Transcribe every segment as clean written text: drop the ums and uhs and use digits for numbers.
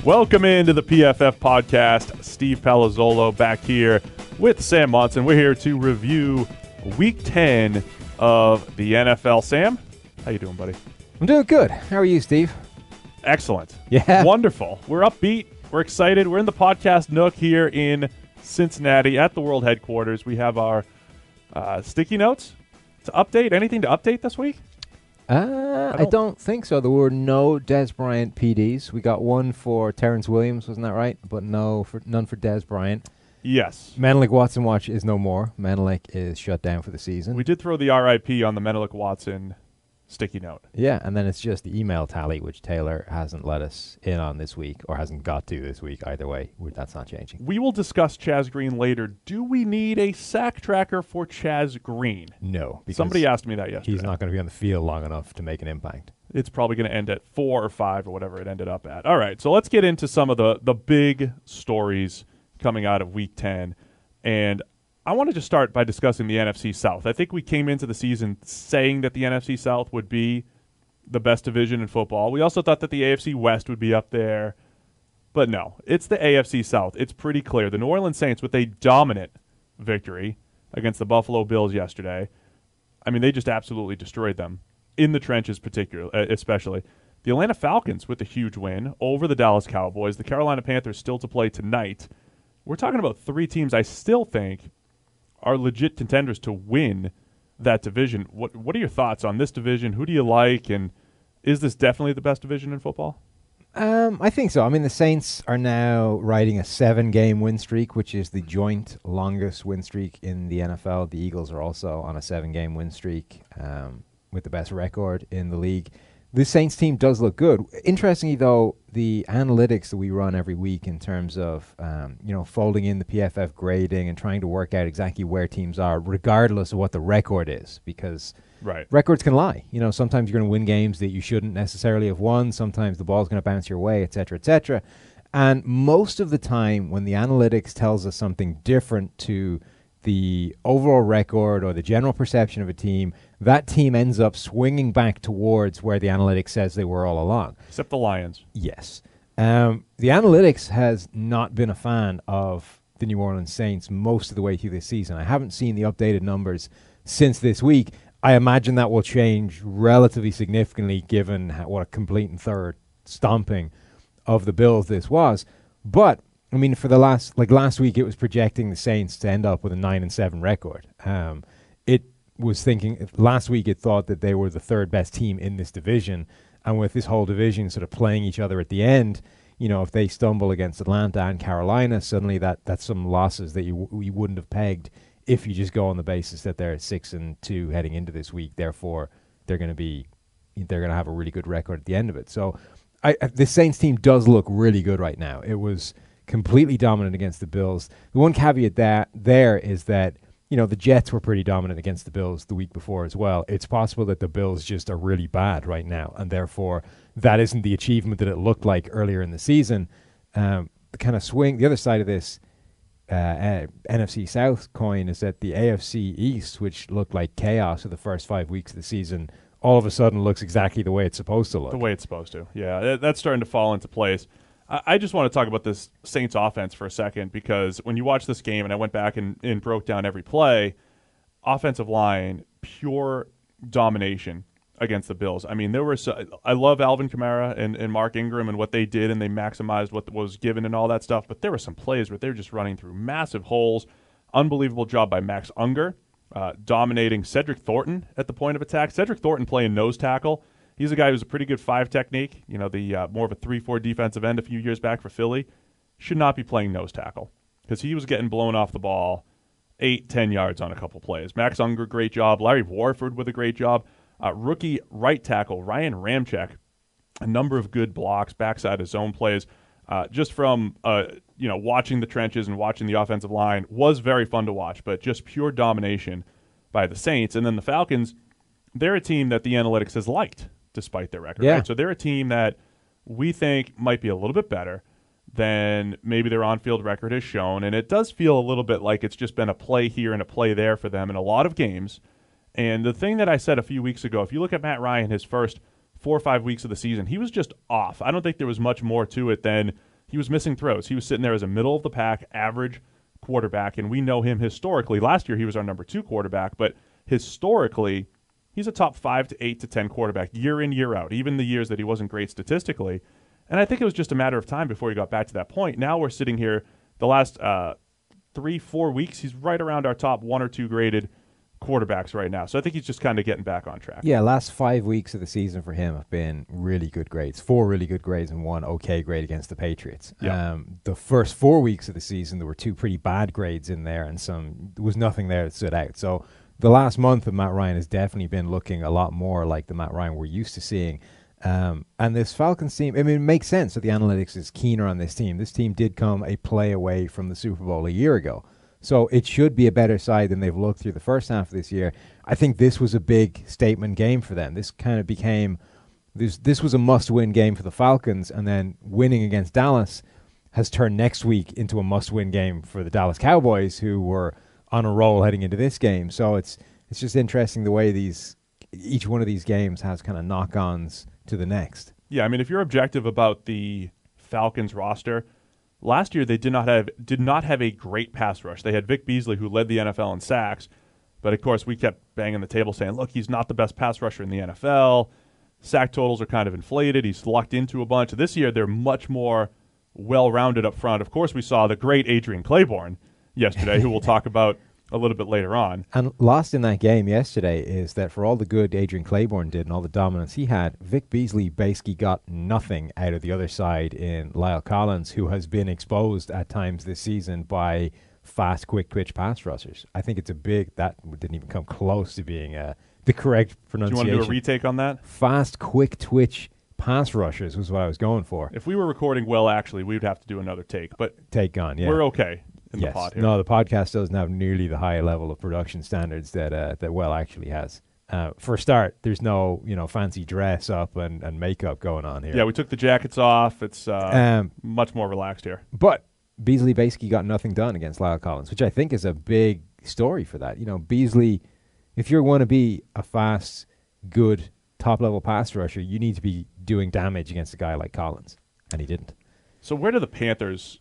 Welcome into the PFF podcast. Steve Palazzolo back here with Sam Monson. We're here to review Week 10 of the NFL. Sam, how you doing, buddy? I'm doing good. How are you, Steve? Excellent. Yeah. Wonderful. We're upbeat. We're excited. We're in the podcast nook here in Cincinnati at the World Headquarters. We have our sticky notes to update. Anything to update this week? I don't think so. There were no Des Bryant PDs. We got one for Terrence Williams, wasn't that right? But none for Des Bryant. Yes. Menelik Watson watch is no more. Menelik is shut down for the season. We did throw the RIP on the Menelik Watson sticky note. Yeah, and then it's just the email tally, which Taylor hasn't let us in on this week, or hasn't got to this week. Either way, that's not changing. We will discuss Chaz Green later. Do we need a sack tracker for Chaz Green? No. Because somebody asked me that yesterday. He's not going to be on the field long enough to make an impact. It's probably going to end at 4 or 5 or whatever it ended up at. All right, so let's get into some of the big stories coming out of Week 10. And I want to just start by discussing the NFC South. I think we came into the season saying that the NFC South would be the best division in football. We also thought that the AFC West would be up there. But no, it's the AFC South. It's pretty clear. The New Orleans Saints, with a dominant victory against the Buffalo Bills yesterday, I mean, they just absolutely destroyed them in the trenches, especially. The Atlanta Falcons with a huge win over the Dallas Cowboys. The Carolina Panthers still to play tonight. We're talking about 3 teams I still think are legit contenders to win that division. What are your thoughts on this division? Who do you like, and is this definitely the best division in football? I think so. I mean, the Saints are now riding a 7-game win streak, which is the joint longest win streak in the NFL. The Eagles are also on a 7-game win streak with the best record in the league. This Saints team does look good. Interestingly, though, the analytics that we run every week in terms of folding in the PFF grading and trying to work out exactly where teams are, regardless of what the record is, because records can lie. You know, sometimes you're going to win games that you shouldn't necessarily have won. Sometimes the ball's going to bounce your way, et cetera, et cetera. And most of the time, when the analytics tells us something different to the overall record or the general perception of a team, that team ends up swinging back towards where the analytics says they were all along. Except the Lions. Yes. The analytics has not been a fan of the New Orleans Saints most of the way through this season. I haven't seen the updated numbers since this week. I imagine that will change relatively significantly given what a complete and third stomping of the Bills this was. But I mean, for the last week, it was projecting the Saints to end up with a 9-7 record. It was thinking last week it thought that they were the third best team in this division, and with this whole division sort of playing each other at the end, you know, if they stumble against Atlanta and Carolina, suddenly that's some losses that you wouldn't have pegged if you just go on the basis that they're 6-2 heading into this week. Therefore, they're going to have a really good record at the end of it. So, the Saints team does look really good right now. It was completely dominant against the Bills. The one caveat there is that, you know, the Jets were pretty dominant against the Bills the week before as well. It's possible that the Bills just are really bad right now, and therefore that isn't the achievement that it looked like earlier in the season. The kind of swing, the other side of this NFC South coin is that the AFC East, which looked like chaos for the first 5 weeks of the season, all of a sudden looks exactly the way it's supposed to look. The way it's supposed to, yeah. That's starting to fall into place. I just want to talk about this Saints offense for a second, because when you watch this game, and I went back and broke down every play, offensive line, pure domination against the Bills. I mean, I love Alvin Kamara and Mark Ingram and what they did, and they maximized what was given and all that stuff, but there were some plays where they were just running through massive holes. Unbelievable job by Max Unger, dominating Cedric Thornton at the point of attack. Cedric Thornton playing nose tackle. He's a guy who's a pretty good 5 technique, you know, the more of a 3-4 defensive end a few years back for Philly. Should not be playing nose tackle because he was getting blown off the ball 8-10 yards on a couple plays. Max Unger, great job. Larry Warford with a great job. Rookie right tackle Ryan Ramczyk, a number of good blocks, backside of zone plays. Just from watching the trenches and watching the offensive line was very fun to watch, but just pure domination by the Saints. And then the Falcons, they're a team that the analytics has liked despite their record. Yeah. Right? So they're a team that we think might be a little bit better than maybe their on-field record has shown. And it does feel a little bit like it's just been a play here and a play there for them in a lot of games. And the thing that I said a few weeks ago, if you look at Matt Ryan, his first 4 or 5 weeks of the season, he was just off. I don't think there was much more to it than he was missing throws. He was sitting there as a middle-of-the-pack average quarterback, and we know him historically. Last year he was our number 2 quarterback, but historically he's a top 5 to 8 to 10 quarterback year in, year out, even the years that he wasn't great statistically. And I think it was just a matter of time before he got back to that point. Now we're sitting here the last 3-4 weeks, he's right around our top 1 or 2 graded quarterbacks right now. So I think he's just kind of getting back on track. Yeah, last 5 weeks of the season for him have been really good grades. 4 really good grades and 1 okay grade against the Patriots. Yeah. The first 4 weeks of the season, there were 2 pretty bad grades in there, and there was nothing there that stood out. So the last month of Matt Ryan has definitely been looking a lot more like the Matt Ryan we're used to seeing. And this Falcons team, I mean, it makes sense that the analytics is keener on this team. This team did come a play away from the Super Bowl a year ago. So it should be a better side than they've looked through the first half of this year. I think this was a big statement game for them. This kind of became, this was a must-win game for the Falcons, and then winning against Dallas has turned next week into a must-win game for the Dallas Cowboys, who were on a roll heading into this game. So it's just interesting the way each one of these games has kind of knock-ons to the next. Yeah, I mean, if you're objective about the Falcons roster, last year they did not have a great pass rush. They had Vic Beasley, who led the NFL in sacks, but of course we kept banging the table saying, look, he's not the best pass rusher in the NFL. Sack totals are kind of inflated. He's lucked into a bunch. This year they're much more well-rounded up front. Of course, we saw the great Adrian Clayborn yesterday, who we'll talk about a little bit later on. And lost in that game yesterday is that for all the good Adrian Clayborn did and all the dominance he had, Vic Beasley basically got nothing out of the other side in Lyle Collins, who has been exposed at times this season by fast, quick twitch pass rushers. I think that didn't even come close to being the correct pronunciation. Do you want to do a retake on that? Fast, quick twitch pass rushers was what I was going for. If we were recording well, actually, we would have to do another take. But yeah. We're okay. The pod here. No, the podcast doesn't have nearly the high level of production standards that Well actually has. For a start, there's no fancy dress up and makeup going on here. Yeah, we took the jackets off. It's much more relaxed here. But Beasley basically got nothing done against Lyle Collins, which I think is a big story for that. Beasley, if you want to be a fast, good, top-level pass rusher, you need to be doing damage against a guy like Collins, and he didn't. So where do the Panthers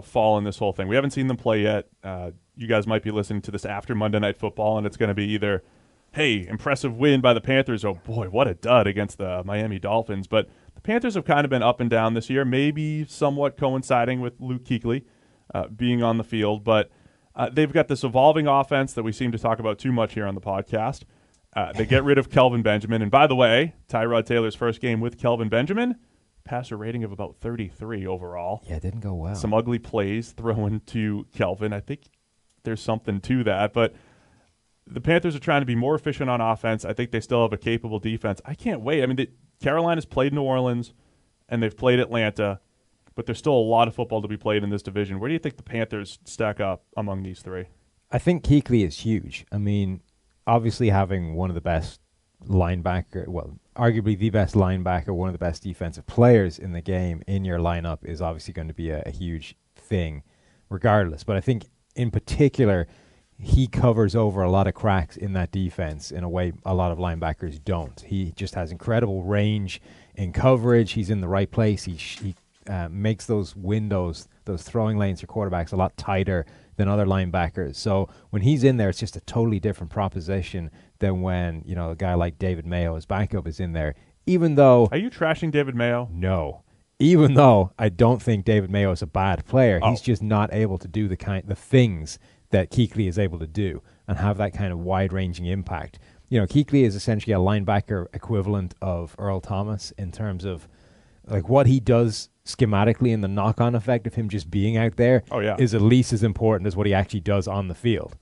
fall in this whole thing? We haven't seen them play yet. You guys might be listening to this after Monday Night Football, and it's going to be either, hey, impressive win by the Panthers, oh boy, what a dud against the Miami Dolphins. But the Panthers have kind of been up and down this year, maybe somewhat coinciding with Luke Kuechly being on the field. But they've got this evolving offense that we seem to talk about too much here on the podcast. They get rid of Kelvin Benjamin. And by the way, Tyrod Taylor's first game with Kelvin Benjamin, passer rating of about 33 overall. Yeah, it didn't go well. Some ugly plays thrown to Kelvin. I think there's something to that. But the Panthers are trying to be more efficient on offense. I think they still have a capable defense. I can't wait. I mean, Carolina's played New Orleans, and they've played Atlanta, but there's still a lot of football to be played in this division. Where do you think the Panthers stack up among these three? I think Kuechly is huge. I mean, obviously having one of the best arguably the best linebacker, one of the best defensive players in the game in your lineup is obviously going to be a huge thing regardless. But I think in particular, he covers over a lot of cracks in that defense in a way a lot of linebackers don't. He just has incredible range in coverage. He's in the right place. He makes those windows, those throwing lanes for quarterbacks a lot tighter than other linebackers. So when he's in there, it's just a totally different proposition than when, a guy like David Mayo, his backup, is in there. Even though... Are you trashing David Mayo? No. Even though I don't think David Mayo is a bad player, he's just not able to do the things that Kuechly is able to do and have that kind of wide-ranging impact. Kuechly is essentially a linebacker equivalent of Earl Thomas in terms of what he does schematically, and the knock-on effect of him just being out there is at least as important as what he actually does on the field.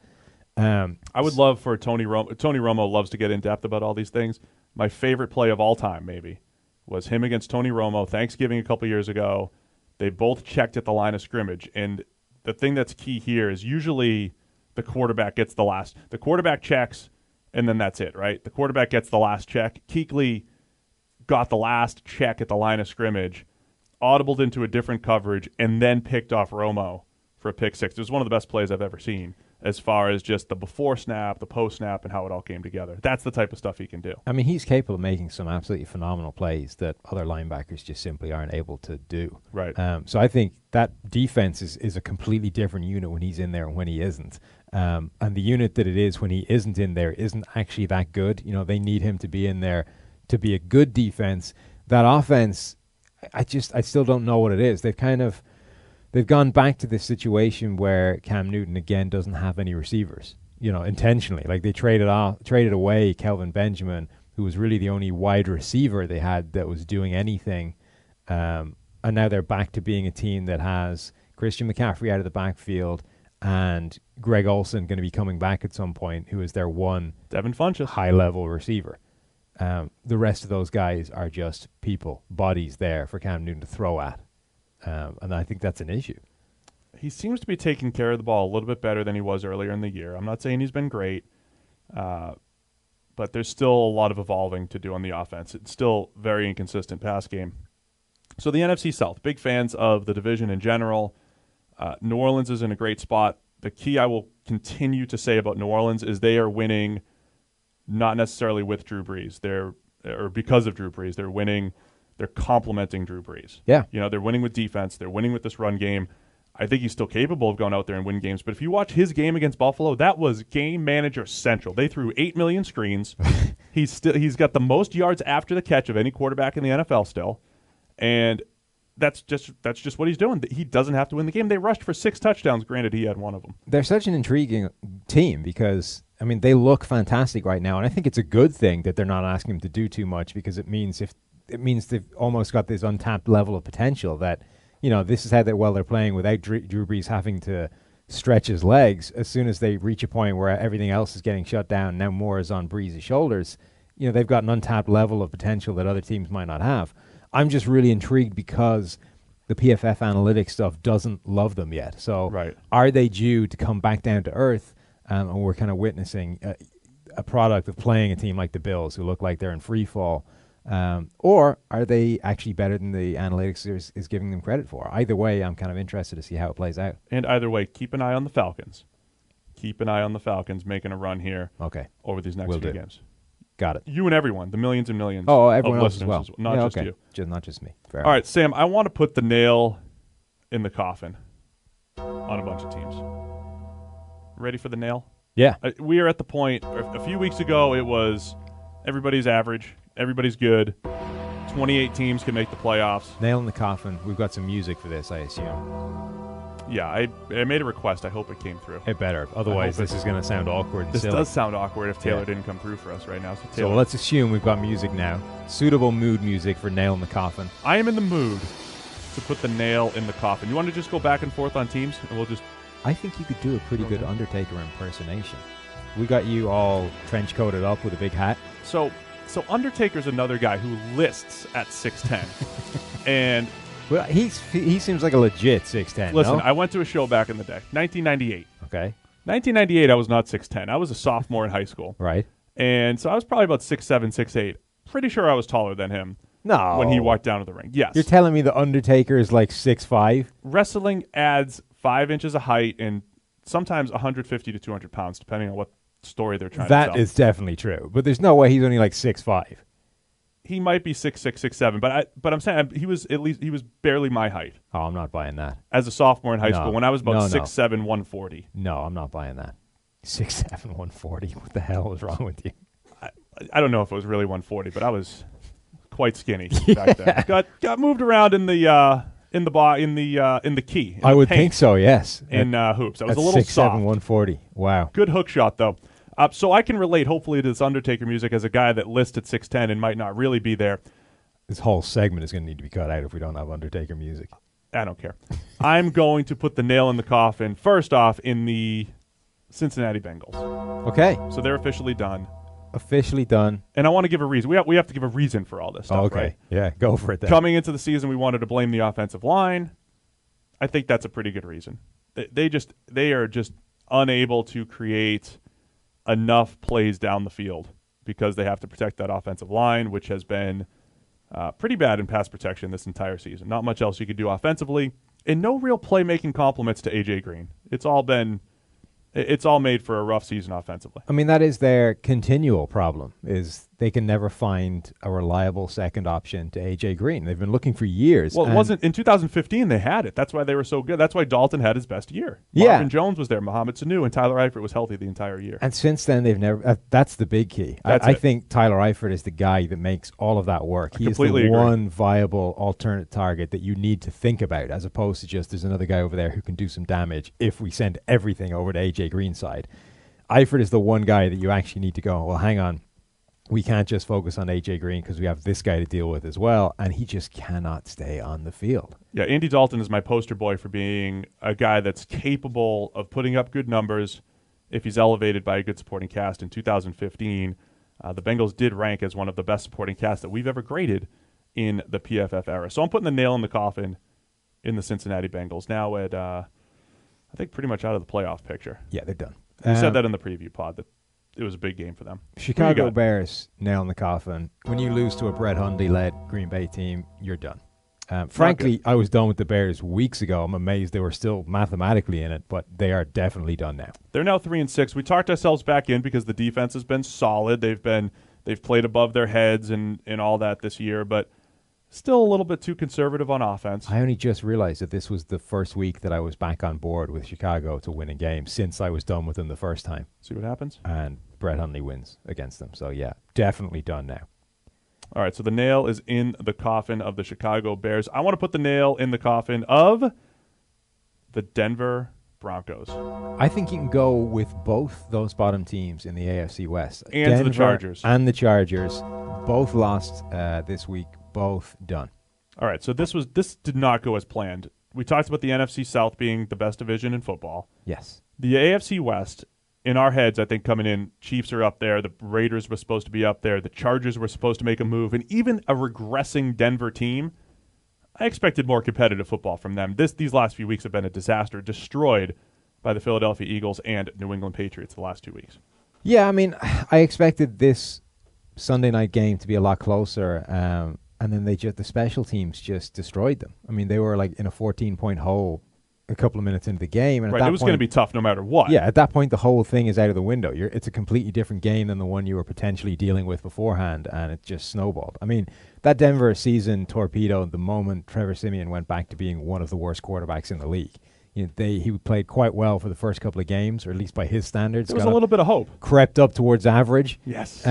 I would love for Tony Romo. Tony Romo loves to get in-depth about all these things. My favorite play of all time, maybe, was him against Tony Romo, Thanksgiving a couple years ago. They both checked at the line of scrimmage, and the thing that's key here is usually the quarterback gets the last. The quarterback checks, and then that's it, right? The quarterback gets the last check. Kuechly got the last check at the line of scrimmage, audibled into a different coverage, and then picked off Romo for a pick six. It was one of the best plays I've ever seen as far as just the before snap, the post snap, and how it all came together. That's the type of stuff he can do. I mean, he's capable of making some absolutely phenomenal plays that other linebackers just simply aren't able to do. Right. So I think that defense is a completely different unit when he's in there and when he isn't. And the unit that it is when he isn't in there isn't actually that good. You know, they need him to be in there to be a good defense. That offense, I still don't know what it is. They've gone back to this situation where Cam Newton again doesn't have any receivers, you know, intentionally. Like they traded away Kelvin Benjamin, who was really the only wide receiver they had that was doing anything. And now they're back to being a team that has Christian McCaffrey out of the backfield and Greg Olsen going to be coming back at some point, who is their one Devin Funchess, high-level receiver. The rest of those guys are just people, bodies there for Cam Newton to throw at. And I think that's an issue. He seems to be taking care of the ball a little bit better than he was earlier in the year. I'm not saying he's been great, but there's still a lot of evolving to do on the offense. It's still very inconsistent pass game. So the NFC South, big fans of the division in general. New Orleans is in a great spot. The key I will continue to say about New Orleans is they are winning not necessarily with Drew Brees. Or because of Drew Brees. They're winning. They're complementing Drew Brees. Yeah. You know, they're winning with defense. They're winning with this run game. I think he's still capable of going out there and win games. But if you watch his game against Buffalo, that was game manager central. They threw 8 million screens. He's got the most yards after the catch of any quarterback in the NFL still. And that's just what he's doing. He doesn't have to win the game. They rushed for 6 touchdowns. Granted, he had one of them. They're such an intriguing team because, I mean, they look fantastic right now. And I think it's a good thing that they're not asking him to do too much because it means they've almost got this untapped level of potential that, you know, this is how they're playing without Drew Brees having to stretch his legs. As soon as they reach a point where everything else is getting shut down, now more is on Brees' shoulders, you know, they've got an untapped level of potential that other teams might not have. I'm just really intrigued because the PFF analytics stuff doesn't love them yet. So Are they due to come back down to earth? And we're kind of witnessing a product of playing a team like the Bills who look like they're in free fall. Or are they actually better than the analytics is giving them credit for? Either way, I'm kind of interested to see how it plays out. And either way, keep an eye on the Falcons. Keep an eye on the Falcons making a run here over these next few games. Got it. You and everyone, the millions and millions everyone of else as well. Not just you. Not just me. Fair All right, Sam, I want to put the nail in the coffin on a bunch of teams. Ready for the nail? Yeah. We are at the point, a few weeks ago, it was everybody's average. Everybody's good. 28 teams can make the playoffs. Nail in the coffin. We've got some music for this, I assume. Yeah, I made a request. I hope it came through. It better. Otherwise, this is going to sound awkward and This silly. does sound awkward if Taylor didn't come through for us right now. So let's assume we've got music now. Suitable mood music for Nail in the Coffin. I am in the mood to put the nail in the coffin. You want to just go back and forth on teams? And we'll just... I think you could do a pretty good Undertaker impersonation. We got you all trench-coated up with a big hat. So Undertaker's another guy who lists at 6'10". And... Well, he seems like a legit 6'10". Listen, no? I went to a show back in the day, 1998. Okay. 1998, I was not 6'10". I was a sophomore in high school. Right. And so I was probably about 6'7", 6'8". Pretty sure I was taller than him. No. When he walked down to the ring. Yes. You're telling me the Undertaker is like 6'5"? Wrestling adds 5 inches of height and sometimes 150 to 200 pounds, depending on what story they're trying to tell. That is definitely true. But there's no way he's only like 6'5". He might be 6'6", 6'7", but I'm saying he was barely my height. Oh, I'm not buying that. As a sophomore in high school, when I was about 6'7", 140. No, I'm not buying that. 6'7", 140. What the hell was wrong with you? I don't know if it was really 140, but I was quite skinny back then. Got moved around in the key. I would think so. Yes. In hoops, I was a little 6'7", soft. 140. Wow. Good hook shot though. So I can relate, hopefully, to this Undertaker music as a guy that lists at 6'10" and might not really be there. This whole segment is going to need to be cut out if we don't have Undertaker music. I don't care. I'm going to put the nail in the coffin, first off, in the Cincinnati Bengals. Okay. So they're officially done. Officially done. And I want to give a reason. We have to give a reason for all this stuff, okay. Right? Yeah, go for it then. Coming into the season, we wanted to blame the offensive line. I think that's a pretty good reason. They are just unable to create enough plays down the field because they have to protect that offensive line, which has been pretty bad in pass protection this entire season. Not much else you could do offensively, and no real playmaking compliments to A.J. Green. It's all been It's all made for a rough season offensively. I mean, that is their continual problem, is they can never find a reliable second option to A.J. Green. They've been looking for years. Well, it wasn't in 2015 they had it. That's why they were so good. That's why Dalton had his best year. Yeah. Marvin Jones was there, Mohamed Sanu, and Tyler Eifert was healthy the entire year. And since then, they've never. That's the big key. I think Tyler Eifert is the guy that makes all of that work. He is the one viable alternate target that you need to think about, as opposed to just there's another guy over there who can do some damage if we send everything over to A.J. Green's side. Eifert is the one guy that you actually need to go, well, hang on. We can't just focus on A.J. Green because we have this guy to deal with as well, and he just cannot stay on the field. Yeah, Andy Dalton is my poster boy for being a guy that's capable of putting up good numbers if he's elevated by a good supporting cast. In 2015, the Bengals did rank as one of the best supporting casts that we've ever graded in the PFF era. So I'm putting the nail in the coffin in the Cincinnati Bengals now at, I think, pretty much out of the playoff picture. Yeah, they're done. We said that in the preview pod, that it was a big game for them. Chicago Bears, nail in the coffin. When you lose to a Brett Hundley-led Green Bay team, you're done. Frankly, I was done with the Bears weeks ago. I'm amazed they were still mathematically in it, but they are definitely done now. They're now 3-6. We talked ourselves back in because the defense has been solid. They've played above their heads and all that this year, but still a little bit too conservative on offense. I only just realized that this was the first week that I was back on board with Chicago to win a game since I was done with them the first time. See what happens? And Brett Hundley wins against them. So, yeah, definitely done now. All right, so the nail is in the coffin of the Chicago Bears. I want to put the nail in the coffin of the Denver Broncos. I think you can go with both those bottom teams in the AFC West. And Denver the Chargers. And the Chargers. Both lost this week. Both done. All right, so this did not go as planned. We talked about the NFC South being the best division in football. Yes. The AFC West, in our heads, I think coming in, Chiefs are up there. The Raiders were supposed to be up there. The Chargers were supposed to make a move. And even a regressing Denver team, I expected more competitive football from them. These last few weeks have been a disaster, destroyed by the Philadelphia Eagles and New England Patriots the last 2 weeks. Yeah, I mean, I expected this Sunday night game to be a lot closer. And then the special teams just destroyed them. I mean, they were like in a 14-point hole a couple of minutes into the game. And right, it was going to be tough no matter what. Yeah, at that point, the whole thing is out of the window. It's a completely different game than the one you were potentially dealing with beforehand, and it just snowballed. I mean, that Denver season torpedoed the moment Trevor Siemian went back to being one of the worst quarterbacks in the league. He played quite well for the first couple of games, or at least by his standards. There was a little bit of hope. Crept up towards average. Yes.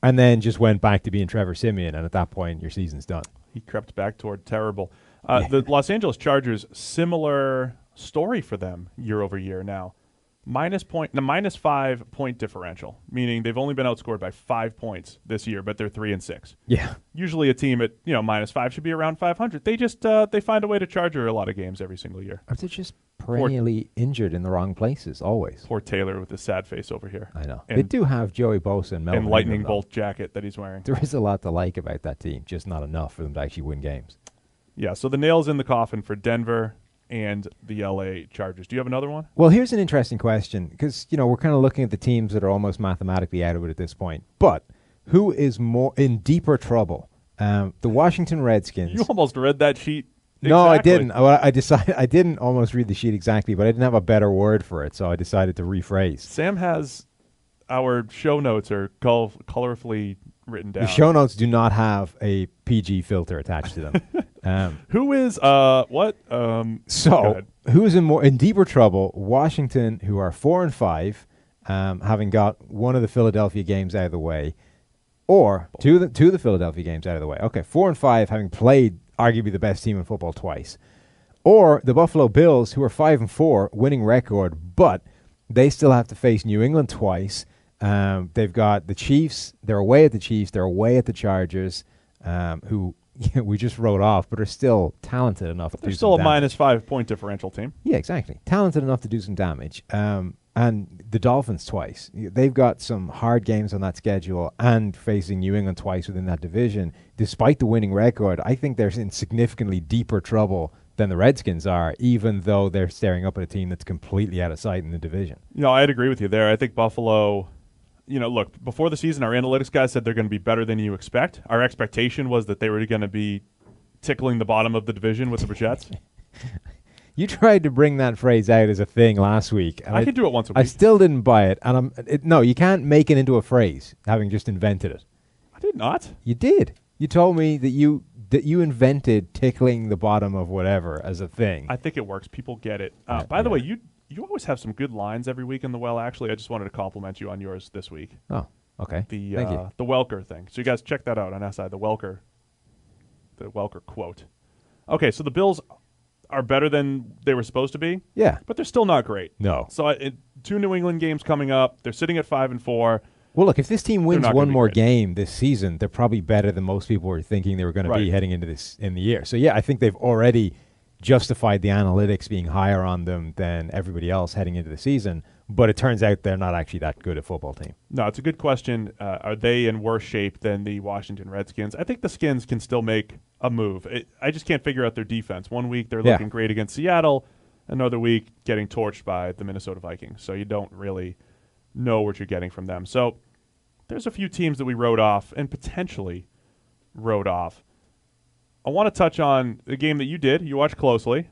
And then just went back to being Trevor Siemian, and at that point, your season's done. He crept back toward terrible. The Los Angeles Chargers, similar story for them year over year now. minus 5 point differential, meaning they've only been outscored by 5 points this year, but they're 3-6. Yeah. Usually a team at -5 should be around 500. They just they find a way to charger a lot of games every single year. Or they're just perennially injured in the wrong places, always. Poor Taylor with his sad face over here. I know. They do have Joey Bosa and Melvin and lightning Ingram, bolt jacket that he's wearing. There is a lot to like about that team, just not enough for them to actually win games. Yeah, so the nail's in the coffin for Denver and the LA Chargers. Do you have another one? Well, here's an interesting question, because we're kind of looking at the teams that are almost mathematically out of it at this point. But who is more in deeper trouble? The Washington Redskins. You almost read that sheet. No, exactly. I didn't. I decided I didn't almost read the sheet exactly, but I didn't have a better word for it, so I decided to rephrase. Sam has our show notes are colorfully written down. The show notes do not have a PG filter attached to them. Who is what? So who is in deeper trouble? Washington, who are 4-5, having got one of the Philadelphia games out of the way, or two of the Philadelphia games out of the way. Okay, 4-5, having played arguably the best team in football twice, or the Buffalo Bills, who are 5-4, winning record, but they still have to face New England twice. They've got the Chiefs. They're away at the Chiefs. They're away at the Chargers, who we just wrote off, but are still talented enough to do some damage. They're still a -5 point differential team. Yeah, exactly. Talented enough to do some damage. And the Dolphins twice. They've got some hard games on that schedule, and facing New England twice within that division. Despite the winning record, I think they're in significantly deeper trouble than the Redskins are, even though they're staring up at a team that's completely out of sight in the division. I'd agree with you there. I think Buffalo, look, before the season, our analytics guys said they're going to be better than you expect. Our expectation was that they were going to be tickling the bottom of the division with the Jets. You tried to bring that phrase out as a thing last week. And I can do it once a week. I still didn't buy it. And no, you can't make it into a phrase, having just invented it. I did not. You did. You told me that you invented tickling the bottom of whatever as a thing. I think it works. People get it. By the way, you always have some good lines every week in the well. Actually, I just wanted to compliment you on yours this week. Oh, okay. The Thank you. the Welker thing. So you guys check that out on SI. The Welker quote. Okay, so the Bills are better than they were supposed to be. Yeah, but they're still not great. No. So 2 New England games coming up. They're sitting at 5-4. Well, look, if this team wins one more great. game this season, they're probably better than most people were thinking they were going to be heading into this in the year. So yeah, I think they've already justified the analytics being higher on them than everybody else heading into the season. But it turns out they're not actually that good a football team. No, it's a good question. Are they in worse shape than the Washington Redskins? I think the Skins can still make a move. I just can't figure out their defense. One week they're looking great against Seattle. Another week getting torched by the Minnesota Vikings. So you don't really know what you're getting from them. So there's a few teams that we wrote off and potentially wrote off. I want to touch on the game that you did. You watched closely.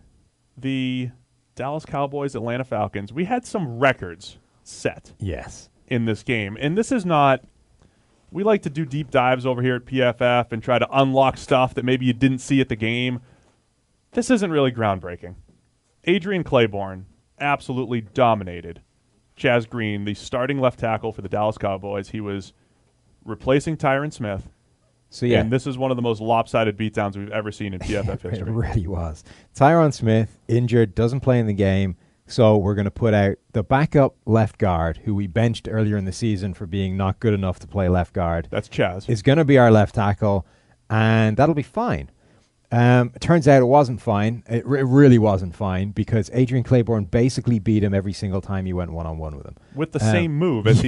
The Dallas Cowboys, Atlanta Falcons. We had some records set in this game. And this is not – we like to do deep dives over here at PFF and try to unlock stuff that maybe you didn't see at the game. This isn't really groundbreaking. Adrian Clayborn absolutely dominated Chaz Green, the starting left tackle for the Dallas Cowboys. He was replacing Tyron Smith. So yeah, and this is one of the most lopsided beatdowns we've ever seen in PFF history. It really was. Tyron Smith, injured, doesn't play in the game, so we're going to put out the backup left guard, who we benched earlier in the season for being not good enough to play left guard. That's Chaz. Is going to be our left tackle, and that'll be fine. It turns out it wasn't fine. It really wasn't fine, because Adrian Clayborn basically beat him every single time he went one-on-one with him. With the same move as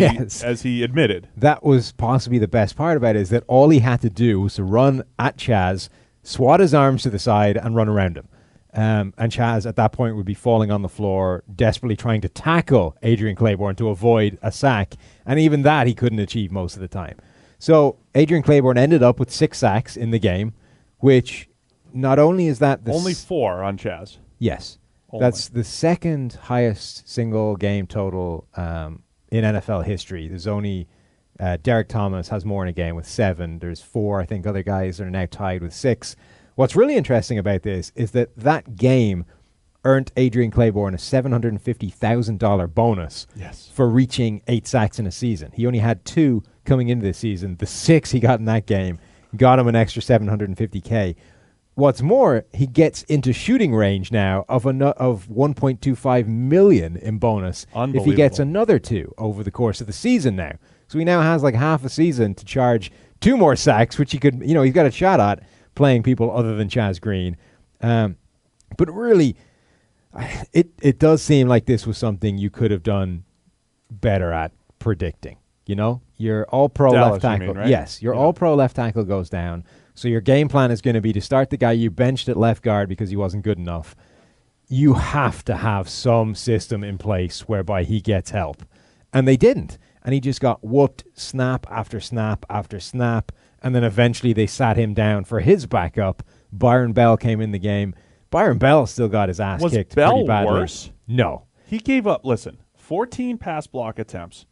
he admitted. That was possibly the best part about it, is that all he had to do was to run at Chaz, swat his arms to the side, and run around him. And Chaz, at that point, would be falling on the floor, desperately trying to tackle Adrian Clayborn to avoid a sack. And even that he couldn't achieve most of the time. So Adrian Clayborn ended up with 6 sacks in the game, which... Not only is that only 4 on Chaz. Yes, only. That's the second highest single game total in NFL history. There's only Derek Thomas has more in a game with 7. There's 4. I think other guys are now tied with 6. What's really interesting about this is that game earned Adrian Clayborn a $750,000 bonus for reaching 8 sacks in a season. He only had 2 coming into this season. The 6 he got in that game got him an extra $750K. What's more, he gets into shooting range now of $1.25 million in bonus if he gets another 2 over the course of the season now. So he now has like half a season to charge 2 more sacks, which he could, he's got a shot at playing people other than Chaz Green. But really, it does seem like this was something you could have done better at predicting. Your all-pro left tackle. Right? Yes, your all-pro left tackle goes down. So your game plan is going to be to start the guy you benched at left guard because he wasn't good enough. You have to have some system in place whereby he gets help. And they didn't. And he just got whooped snap after snap after snap. And then eventually they sat him down for his backup. Byron Bell came in the game. Byron Bell still got his ass kicked pretty badly. Was Bell worse? No. He gave up, 14 pass block attempts.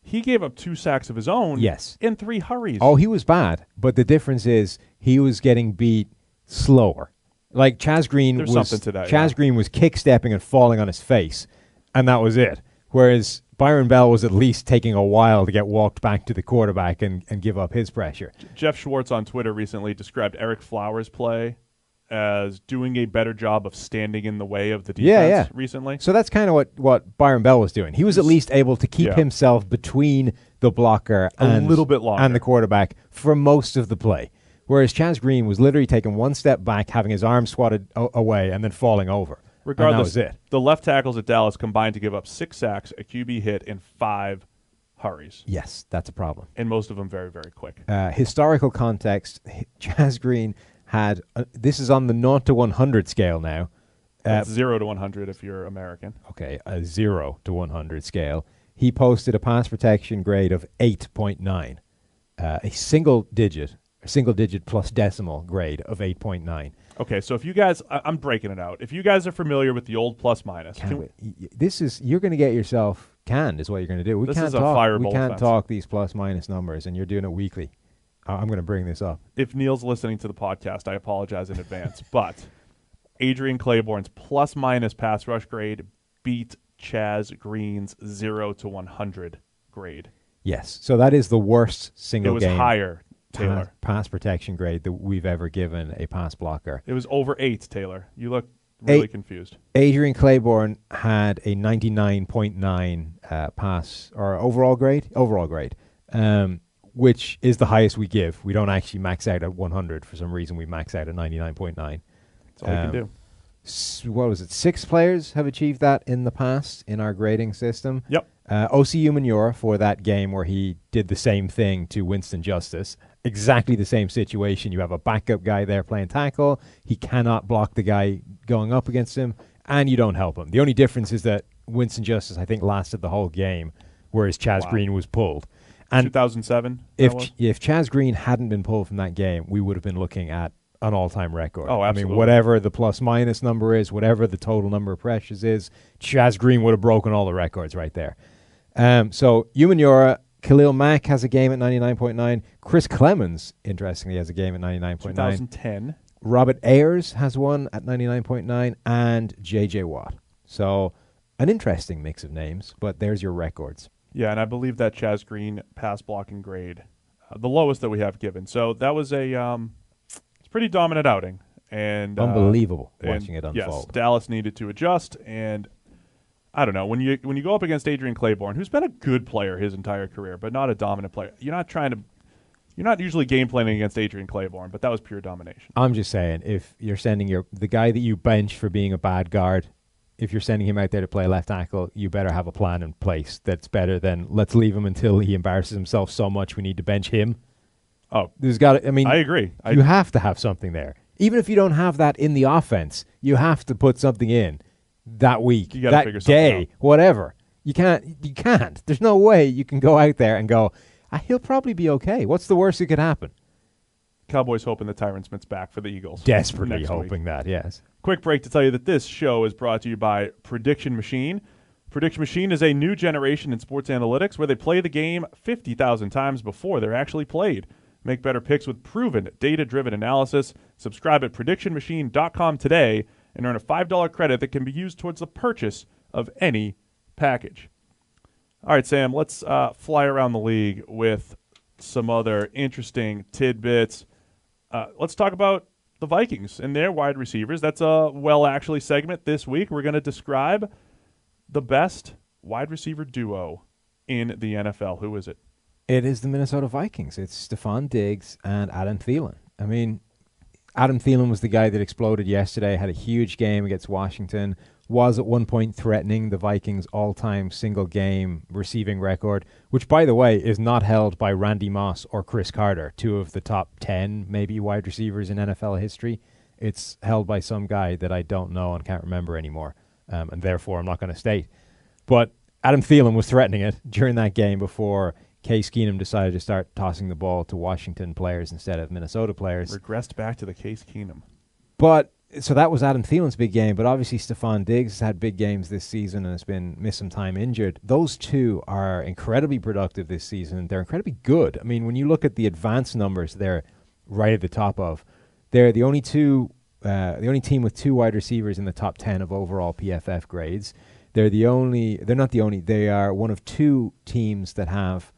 He gave up 2 sacks of his own in 3 hurries. Oh, he was bad. But the difference is he was getting beat slower. Like Chaz Green Green was kick-stepping and falling on his face, and that was it. Whereas Byron Bell was at least taking a while to get walked back to the quarterback and give up his pressure. Jeff Schwartz on Twitter recently described Eric Flowers' play as doing a better job of standing in the way of the defense recently. So that's kind of what Byron Bell was doing. He was at least able to keep himself between the blocker and the quarterback for most of the play. Whereas Chaz Green was literally taking one step back, having his arm swatted away, and then falling over. Regardless, and that was it. The left tackles at Dallas combined to give up 6 sacks, a QB hit, and 5 hurries. Yes, that's a problem. And most of them very, very quick. Historical context, Chaz Green had, this is on the 0 to 100 scale now. That's 0 to 100 if you're American. Okay, a 0 to 100 scale. He posted a pass protection grade of 8.9, a single digit plus decimal grade of 8.9. Okay, so if you guys, I'm breaking it out. If you guys are familiar with the old plus minus, you're going to get yourself canned. Is what you're going to do. We this can't is a talk. fireable We can't offense. talk these plus minus numbers, and you're doing it weekly. I'm going to bring this up. If Neil's listening to the podcast, I apologize in advance. But Adrian Clayborn's plus minus pass rush grade beat Chaz Green's 0 to 100 grade. Yes, so that is the worst single It was game higher, Taylor. pass protection grade that we've ever given a pass blocker. It was over 8, Taylor. You look really confused. Adrian Clayborn had a 99.9 pass or overall grade, which is the highest we give. We don't actually max out at 100 for some reason. We max out at 99.9. That's all you can do. What was it? 6 players have achieved that in the past in our grading system. Yep. O.C. Umenyiora for that game where he did the same thing to Winston Justice. Exactly the same situation. You have a backup guy there playing tackle. He cannot block the guy going up against him, and you don't help him. The only difference is that Winston Justice, I think, lasted the whole game, whereas Chaz Green was pulled. And 2007? If Chaz Green hadn't been pulled from that game, we would have been looking at an all-time record. Oh, absolutely. I mean, whatever the plus-minus number is, whatever the total number of pressures is, Chaz Green would have broken all the records right there. So, Umenyiora, Khalil Mack has a game at 99.9. Chris Clemens, interestingly, has a game at 99.9. 2010. Robert Ayers has one at 99.9, and J.J. Watt. So, an interesting mix of names, but there's your records. Yeah, and I believe that Chaz Green pass blocking grade, the lowest that we have given. So that was a it's pretty dominant outing. And unbelievable watching it unfold. Yes, Dallas needed to adjust, and I don't know, when you go up against Adrian Clayborn, who's been a good player his entire career, but not a dominant player. You're not usually game planning against Adrian Clayborn, but that was pure domination. I'm just saying, if you're sending the guy that you bench for being a bad guard, if you're sending him out there to play left tackle, you better have a plan in place that's better than let's leave him until he embarrasses himself so much we need to bench him. Oh, I agree. You have to have something there. Even if you don't have that in the offense, you have to put something in that week, that day, whatever. You can't. There's no way you can go out there and go, he'll probably be okay. What's the worst that could happen? Cowboys hoping the Tyron Smith's back for the Eagles. Desperately hoping that, yes. Quick break to tell you that this show is brought to you by Prediction Machine. Prediction Machine is a new generation in sports analytics where they play the game 50,000 times before they're actually played. Make better picks with proven, data-driven analysis. Subscribe at PredictionMachine.com today and earn a $5 credit that can be used towards the purchase of any package. All right, Sam, let's fly around the league with some other interesting tidbits. Let's talk about the Vikings and their wide receivers. That's a well-actually segment this week. We're going to describe the best wide receiver duo in the NFL. Who is it? It is the Minnesota Vikings. It's Stephon Diggs and Adam Thielen. I mean, Adam Thielen was the guy that exploded yesterday, had a huge game against Washington, was at one point threatening the Vikings' all-time single-game receiving record, which, by the way, is not held by Randy Moss or Chris Carter, two of the top 10, maybe, wide receivers in NFL history. It's held by some guy that I don't know and can't remember anymore, and therefore I'm not going to state. But Adam Thielen was threatening it during that game before Case Keenum decided to start tossing the ball to Washington players instead of Minnesota players. Regressed back to the Case Keenum. But so that was Adam Thielen's big game, but obviously Stephon Diggs has had big games this season and has been missed some time injured. Those two are incredibly productive this season. They're incredibly good. I mean, when you look at the advanced numbers, they're right at the top of. They're the only team with two wide receivers in the top 10 of overall PFF grades. They are one of two teams that have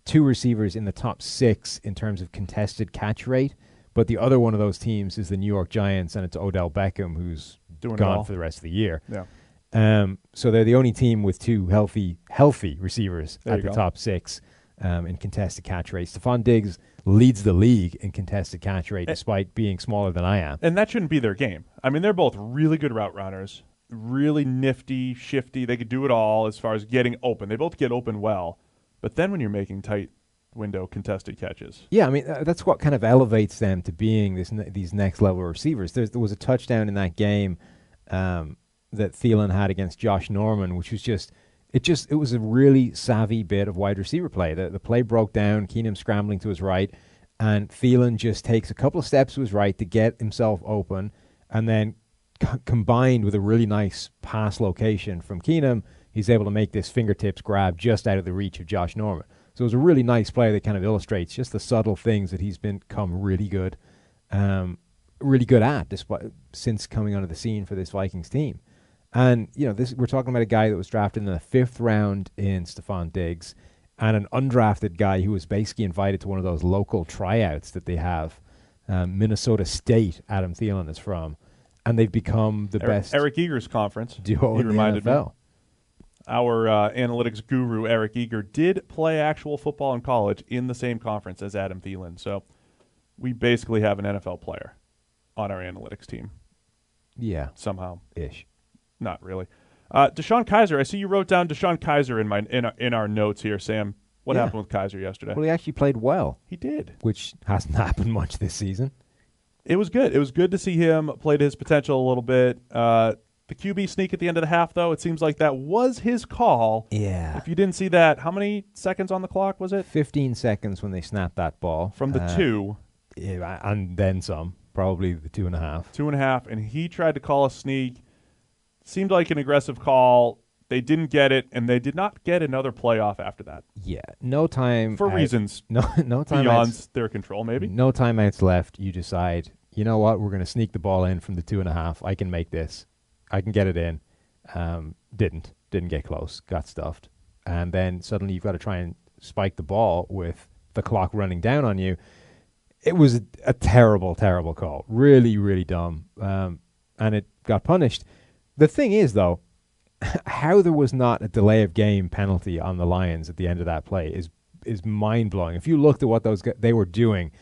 two receivers in the top 6 in terms of contested catch rate. But the other one of those teams is the New York Giants, and it's Odell Beckham, who's gone for the rest of the year. Yeah. So they're the only team with two healthy receivers at the top 6 in contested catch rate. Stephon Diggs leads the league in contested catch rate, despite being smaller than I am. And that shouldn't be their game. I mean, they're both really good route runners, really nifty, shifty. They could do it all as far as getting open. They both get open well. But then when you're making tight window contested catches. Yeah, I mean, that's what kind of elevates them to being these next-level receivers. There was a touchdown in that game that Thielen had against Josh Norman, which was it was a really savvy bit of wide receiver play. The play broke down, Keenum scrambling to his right, and Thielen just takes a couple of steps to his right to get himself open, and then combined with a really nice pass location from Keenum, he's able to make this fingertips grab just out of the reach of Josh Norman. So it was a really nice play that kind of illustrates just the subtle things that he's become really good at since coming onto the scene for this Vikings team. And, we're talking about a guy that was drafted in the 5th round in Stephon Diggs, and an undrafted guy who was basically invited to one of those local tryouts that they have. Minnesota State, Adam Thielen is from. And they've become the best Eric Eager's conference. duo in the Me. NFL. Our analytics guru, Eric Eager, did play actual football in college in the same conference as Adam Thielen. So we basically have an NFL player on our analytics team. Yeah. Somehow. Ish. Not really. Deshaun Kaiser, I see you wrote down Deshaun Kaiser in our notes here, Sam. What happened with Kaiser yesterday? Well, he actually played well. He did. Which hasn't happened much this season. It was good. It was good to see him play to his potential a little bit. The QB sneak at the end of the half, though, it seems like that was his call. Yeah. If you didn't see that, how many seconds on the clock was it? 15 seconds when they snapped that ball. From the 2. Yeah, and then some. Probably the 2.5. 2.5, and he tried to call a sneak. Seemed like an aggressive call. They didn't get it, and they did not get another playoff after that. Yeah. No time. For reasons no time beyond their control, maybe. No timeouts left. You decide, you know what, we're going to sneak the ball in from the 2.5. I can make this. I can get it in. Didn't get close. Got stuffed. And then suddenly you've got to try and spike the ball with the clock running down on you. It was a terrible, terrible call. Really, really dumb. And it got punished. The thing is, though, how there was not a delay of game penalty on the Lions at the end of that play is mind-blowing. If you looked at what they were doing,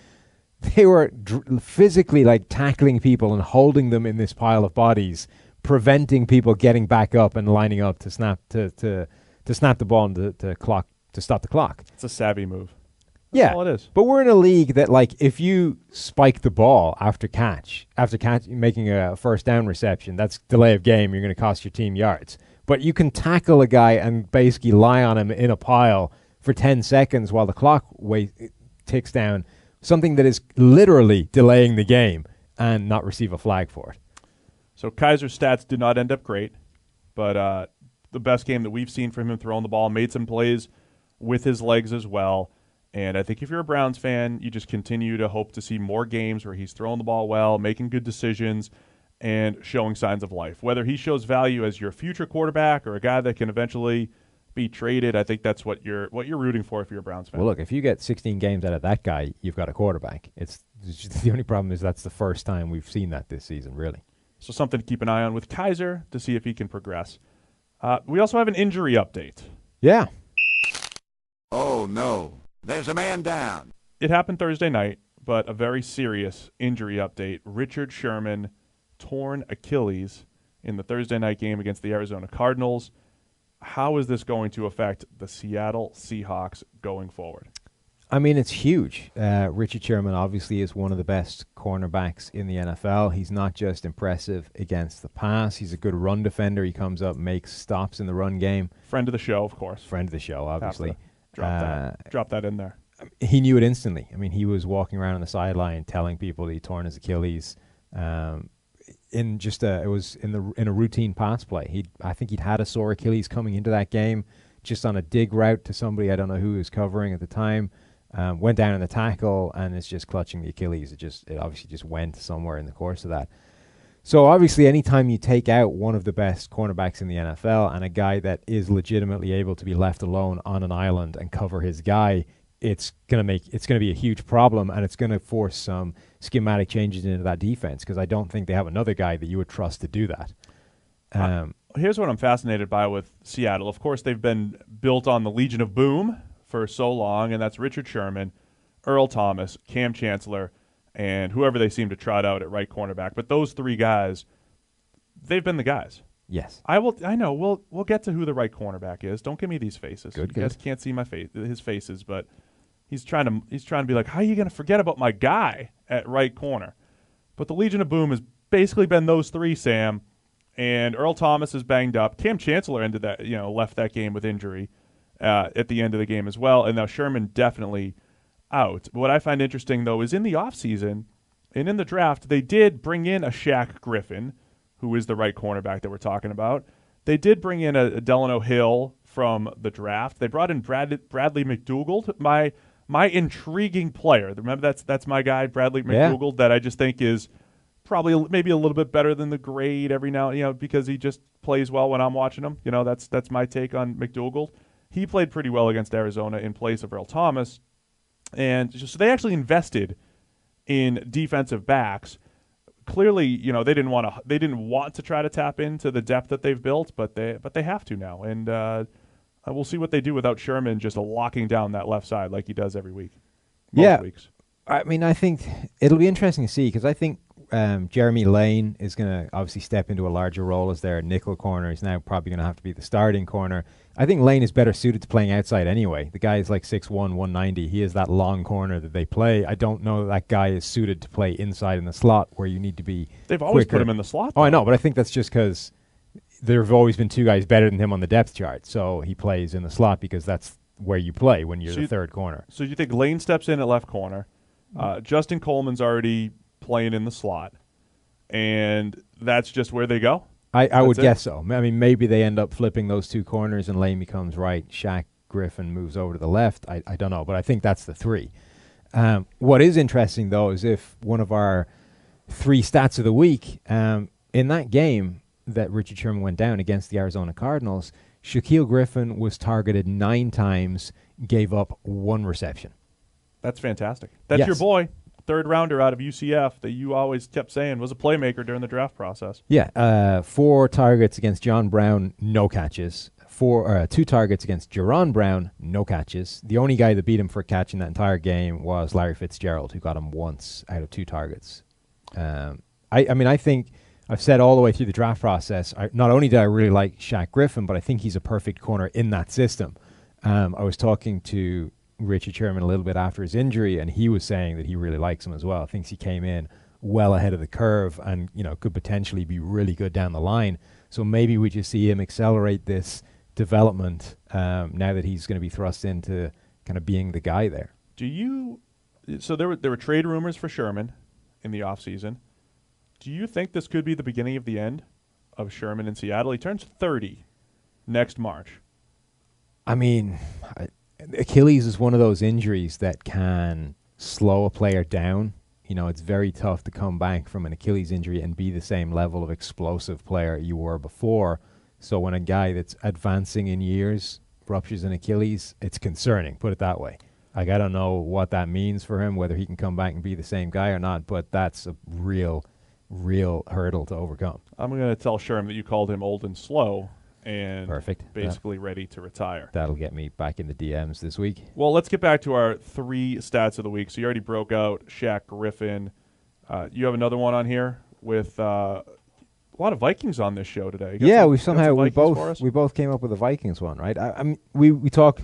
they were physically like tackling people and holding them in this pile of bodies, preventing people getting back up and lining up to snap to snap the ball and to stop the clock. It's a savvy move. That's all it is. But we're in a league that, like, if you spike the ball after making a first down reception, that's delay of game. You're going to cost your team yards. But you can tackle a guy and basically lie on him in a pile for 10 seconds while the clock ticks down, something that is literally delaying the game, and not receive a flag for it. So Kaiser's stats did not end up great, but the best game that we've seen from him throwing the ball, made some plays with his legs as well. And I think if you're a Browns fan, you just continue to hope to see more games where he's throwing the ball well, making good decisions, and showing signs of life. Whether he shows value as your future quarterback or a guy that can eventually be traded, I think that's what you're rooting for if you're a Browns fan. Well, look, if you get 16 games out of that guy, you've got a quarterback. It's the only problem is that's the first time we've seen that this season, really. So something to keep an eye on with Kaiser to see if he can progress. We also have an injury update. Yeah. Oh, no. There's a man down. It happened Thursday night, but a very serious injury update. Richard Sherman, torn Achilles in the Thursday night game against the Arizona Cardinals. How is this going to affect the Seattle Seahawks going forward? I mean, it's huge. Richard Sherman obviously is one of the best cornerbacks in the NFL. He's not just impressive against the pass. He's a good run defender. He comes up, makes stops in the run game. Friend of the show, of course. Friend of the show, obviously. Drop that in there. He knew it instantly. I mean, he was walking around on the sideline telling people that he torn his Achilles. It was in a routine pass play. I think he'd had a sore Achilles coming into that game, just on a dig route to somebody. I don't know who he was covering at the time. Went down in the tackle and is just clutching the Achilles. It obviously just went somewhere in the course of that. So obviously, anytime you take out one of the best cornerbacks in the NFL and a guy that is legitimately able to be left alone on an island and cover his guy, it's gonna be a huge problem, and it's gonna force some schematic changes into that defense, because I don't think they have another guy that you would trust to do that. Here's what I'm fascinated by with Seattle. Of course, they've been built on the Legion of Boom for so long, and that's Richard Sherman, Earl Thomas, Cam Chancellor, and whoever they seem to trot out at right cornerback. But those three guys, they've been the guys. Yes. I know. We'll get to who the right cornerback is. Don't give me these faces. Good. You guys can't see his faces, but he's trying to be like, how are you going to forget about my guy at right corner? But the Legion of Boom has basically been those three, Sam. And Earl Thomas is banged up. Cam Chancellor left that game with injury at the end of the game as well. And now Sherman definitely out. What I find interesting, though, is in the offseason and in the draft, they did bring in a Shaq Griffin, who is the right cornerback that we're talking about. They did bring in a Delano Hill from the draft. They brought in Bradley McDougald, my intriguing player. Remember, that's my guy, Bradley McDougald, that I just think is probably maybe a little bit better than the grade every now, because he just plays well when I'm watching him. That's my take on McDougald. He played pretty well against Arizona in place of Earl Thomas. And so they actually invested in defensive backs. Clearly, they didn't want to try to tap into the depth that they've built, but they have to now. And we'll see what they do without Sherman just locking down that left side like he does every week. Most weeks. I mean, I think it'll be interesting to see, because I think Jeremy Lane is going to obviously step into a larger role as their nickel corner. He's now probably going to have to be the starting corner. I think Lane is better suited to playing outside anyway. The guy is like 6'1", 190. He is that long corner that they play. I don't know that guy is suited to play inside in the slot where you need to be They've always quicker. put him in the slot, though. Oh, I know, but I think that's just because there have always been two guys better than him on the depth chart. So he plays in the slot because that's where you play when you're the third corner. So you think Lane steps in at left corner. Justin Coleman's already playing in the slot. And that's just where they go? I would guess so. I mean, maybe they end up flipping those two corners and Lane becomes right. Shaq Griffin moves over to the left. I don't know, but I think that's the three. What is interesting, though, is if one of our three stats of the week, in that game that Richard Sherman went down against the Arizona Cardinals, Shaquille Griffin was targeted 9 times, gave up 1 reception. That's fantastic. That's your boy. Third rounder out of UCF that you always kept saying was a playmaker during the draft process. Yeah, 4 targets against John Brown, no catches. 2 targets against Jerron Brown, no catches. The only guy that beat him for a catch in that entire game was Larry Fitzgerald, who got him once out of 2 targets. I think I've said all the way through the draft process, not only did I really like Shaq Griffin, but I think he's a perfect corner in that system. I was talking to Richard Sherman a little bit after his injury, and he was saying that he really likes him as well. Thinks he came in well ahead of the curve and could potentially be really good down the line. So maybe we just see him accelerate this development now that he's going to be thrust into kind of being the guy there. So there were trade rumors for Sherman in the offseason. Do you think this could be the beginning of the end of Sherman in Seattle? He turns 30 next March. I mean, Achilles is one of those injuries that can slow a player down. It's very tough to come back from an Achilles injury and be the same level of explosive player you were before. So when a guy that's advancing in years ruptures an Achilles, it's concerning, put it that way. I don't know what that means for him, whether he can come back and be the same guy or not, but that's a real hurdle to overcome. I'm going to tell Sherman that you called him old and slow. And perfect. Basically ready to retire. That'll get me back in the DMs this week. Well, let's get back to our 3 stats of the week. So you already broke out Shaq Griffin. You have another one on here with a lot of Vikings on this show today. We both came up with a Vikings one, right? I mean, we talk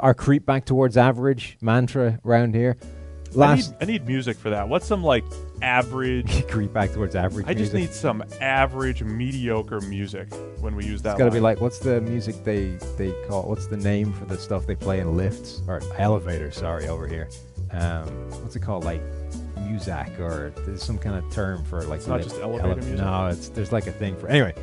our creep back towards average mantra around here. I need music for that. What's some average creep back towards average? I just need some average mediocre music when we use that. It's got to be what's the music they call? What's the name for the stuff they play in lifts or elevators? Sorry, over here. What's it called? Muzak, or there's some kind of term for It's not just elevator music. No, there's a thing for. Anyway,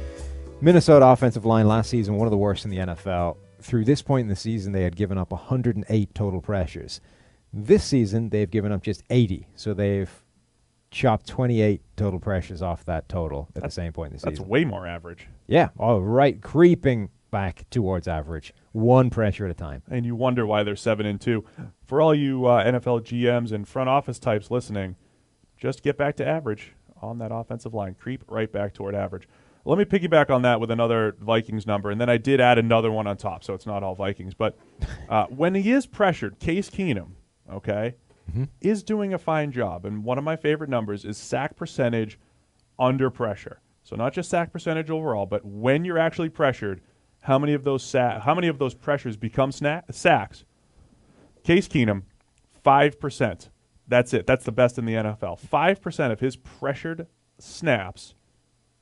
Minnesota offensive line last season, one of the worst in the NFL. Through this point in the season, they had given up 108 total pressures. This season, they've given up just 80, so they've chopped 28 total pressures off that total at the same point in the season. That's way more average. Yeah, all right, creeping back towards average, 1 pressure at a time. And you wonder why they're 7-2. For all you NFL GMs and front office types listening, just get back to average on that offensive line. Creep right back toward average. Let me piggyback on that with another Vikings number, and then I did add another one on top, so it's not all Vikings. But when he is pressured, Case Keenum, is doing a fine job. And one of my favorite numbers is sack percentage under pressure. So not just sack percentage overall, but when you're actually pressured, how many of those pressures become sacks? Case Keenum, 5%. That's it. That's the best in the NFL. 5% of his pressured snaps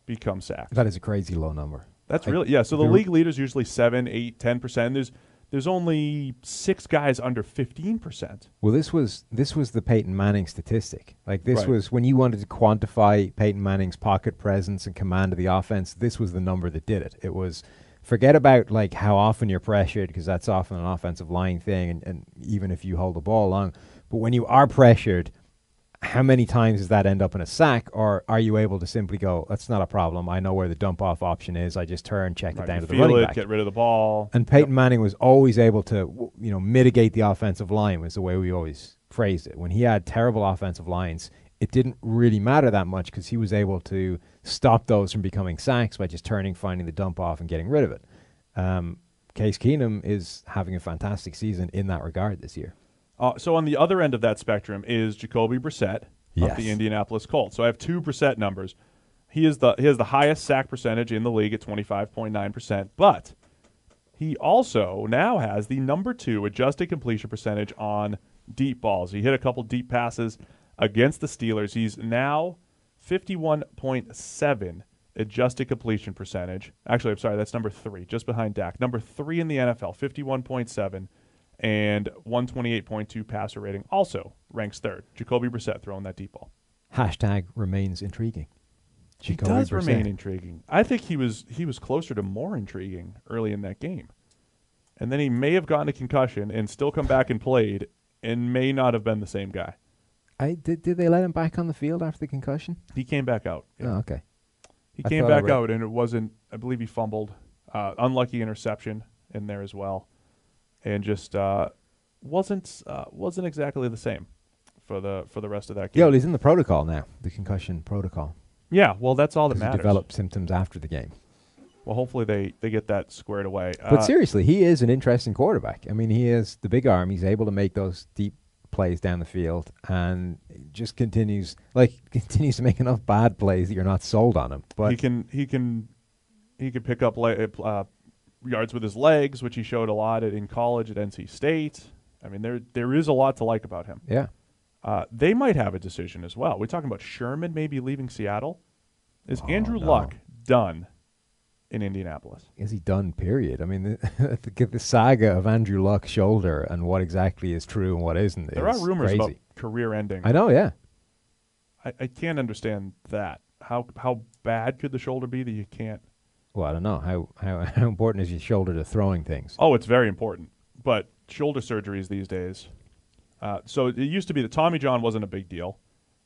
become sacks. That is a crazy low number. That's really, yeah. So the league leader is usually 7, 8, 10%. there's only 6 guys under 15%. Well, this was the Peyton Manning statistic. Like this Right. was when you wanted to quantify Peyton Manning's pocket presence and command of the offense. This was the number that did it. It was forget about like how often you're pressured, because that's often an offensive line thing, and even if you hold the ball long. But when you are pressured, how many times does that end up in a sack, or are you able to simply go, that's not a problem, I know where the dump-off option is, I just turn, check it down to the running back. Get rid of the ball. And Peyton Manning was always able to, mitigate the offensive line, was the way we always phrased it. When he had terrible offensive lines, it didn't really matter that much because he was able to stop those from becoming sacks by just turning, finding the dump-off, and getting rid of it. Case Keenum is having a fantastic season in that regard this year. So on the other end of that spectrum is Jacoby Brissett Yes. of the Indianapolis Colts. So I have 2 Brissett numbers. He has the highest sack percentage in the league at 25.9%, but he also now has the number 2 adjusted completion percentage on deep balls. He hit a couple deep passes against the Steelers. He's now 51.7 adjusted completion percentage. Actually, I'm sorry, that's number 3, just behind Dak. Number 3 in the NFL, 51.7. And 128.2 passer rating, also ranks 3rd. Jacoby Brissett throwing that deep ball. Hashtag remains intriguing. He Jacoby does Brissett. remain intriguing. I think he was closer to more intriguing early in that game. And then he may have gotten a concussion and still come back and played and may not have been the same guy. Did they let him back on the field after the concussion? He came back out. Yeah. Oh, okay. He I came thought I back read- out, and it wasn't, I believe he fumbled. Unlucky interception in there as well. And just wasn't exactly the same for the rest of that game. Yeah, well, he's in the protocol now, the concussion protocol. Yeah, well, that's all that 'Cause he matters. developed symptoms after the game. Well, hopefully they get that squared away. But seriously, he is an interesting quarterback. I mean, he has the big arm. He's able to make those deep plays down the field, and just continues to make enough bad plays that you're not sold on him. But he can pick up yards with his legs, which he showed a lot in college at NC State. I mean, there is a lot to like about him. yeah, They might have a decision as well. We're talking about Sherman maybe leaving Seattle. Is Andrew no. Luck done in Indianapolis? is he done? Period. I mean, the saga of Andrew Luck's shoulder and what exactly is true and what isn't. There are is rumors crazy. about career ending. I know. Yeah. I can't understand that. How bad could the shoulder be that you can't? Well, I don't know how important is your shoulder to throwing things. Oh, it's very important. But shoulder surgeries these days. So it used to be that Tommy John wasn't a big deal,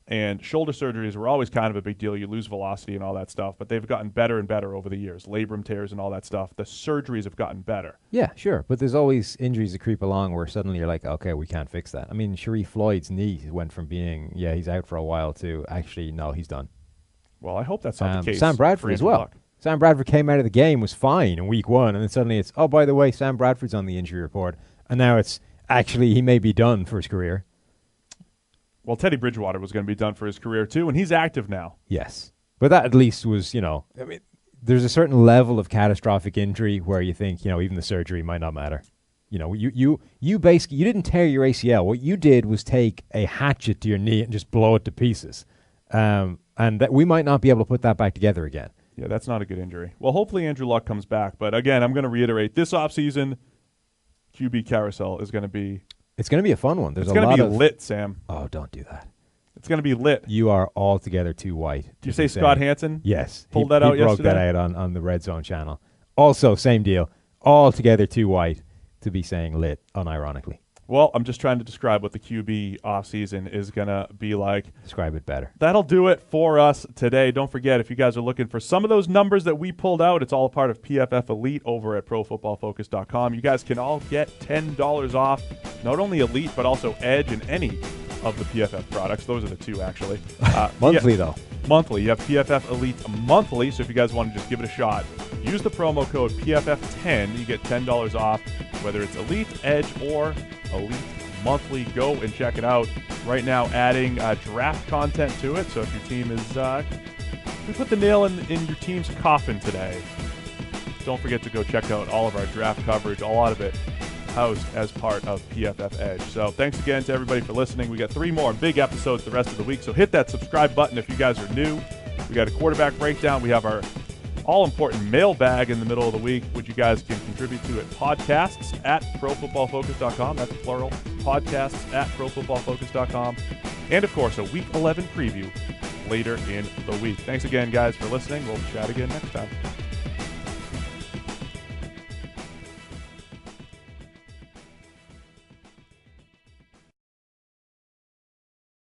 and shoulder surgeries were always kind of a big deal. You lose velocity and all that stuff, but they've gotten better and better over the years. Labrum tears and all that stuff. The surgeries have gotten better. Yeah, sure. But there's always injuries that creep along where suddenly you're like, okay, we can't fix that. I mean, Sharif Floyd's knee went from being, he's out for a while to actually, no, he's done. Well, I hope that's not the case. Sam Bradford for as Andrew well. Luck. Sam Bradford came out of the game, was fine in week 1, and then suddenly it's, oh, by the way, Sam Bradford's on the injury report. And now it's actually he may be done for his career. Well, Teddy Bridgewater was going to be done for his career too, and he's active now. Yes. But that at least was, I mean, there's a certain level of catastrophic injury where you think, even the surgery might not matter. You basically, you didn't tear your ACL. What you did was take a hatchet to your knee and just blow it to pieces. And that we might not be able to put that back together again. Yeah, that's not a good injury. Well, hopefully Andrew Luck comes back. But again, I'm going to reiterate, this offseason, QB carousel is going to be... It's going to be a fun one. There's it's a going lot to be of lit, Sam. Oh, don't do that. It's going to be lit. You are altogether too white. Did you say Scott Hansen? Yes. Pulled that out he broke yesterday? that out on the Red Zone channel. Also, same deal. Altogether too white to be saying lit, unironically. Well, I'm just trying to describe what the QB offseason is going to be like. Describe it better. That'll do it for us today. Don't forget, if you guys are looking for some of those numbers that we pulled out, it's all a part of PFF Elite over at ProFootballFocus.com. You guys can all get $10 off, not only Elite, but also Edge and any of the PFF products. Those are the 2, actually. Monthly, though. Monthly. You have PFF Elite monthly, so if you guys want to just give it a shot, use the promo code PFF10. You get $10 off, whether it's Elite, Edge, or Elite Monthly. Go and check it out. Right now, adding draft content to it, so if your team is... we put the nail in your team's coffin today. Don't forget to go check out all of our draft coverage, a lot of it housed as part of PFF Edge. So thanks again to everybody for listening. We got 3 more big episodes the rest of the week, so hit that subscribe button if you guys are new. We got a quarterback breakdown. We have our all-important mailbag in the middle of the week, which you guys can contribute to at podcasts@profootballfocus.com. That's plural, podcasts@profootballfocus.com. And, of course, a Week 11 preview later in the week. Thanks again, guys, for listening. We'll chat again next time.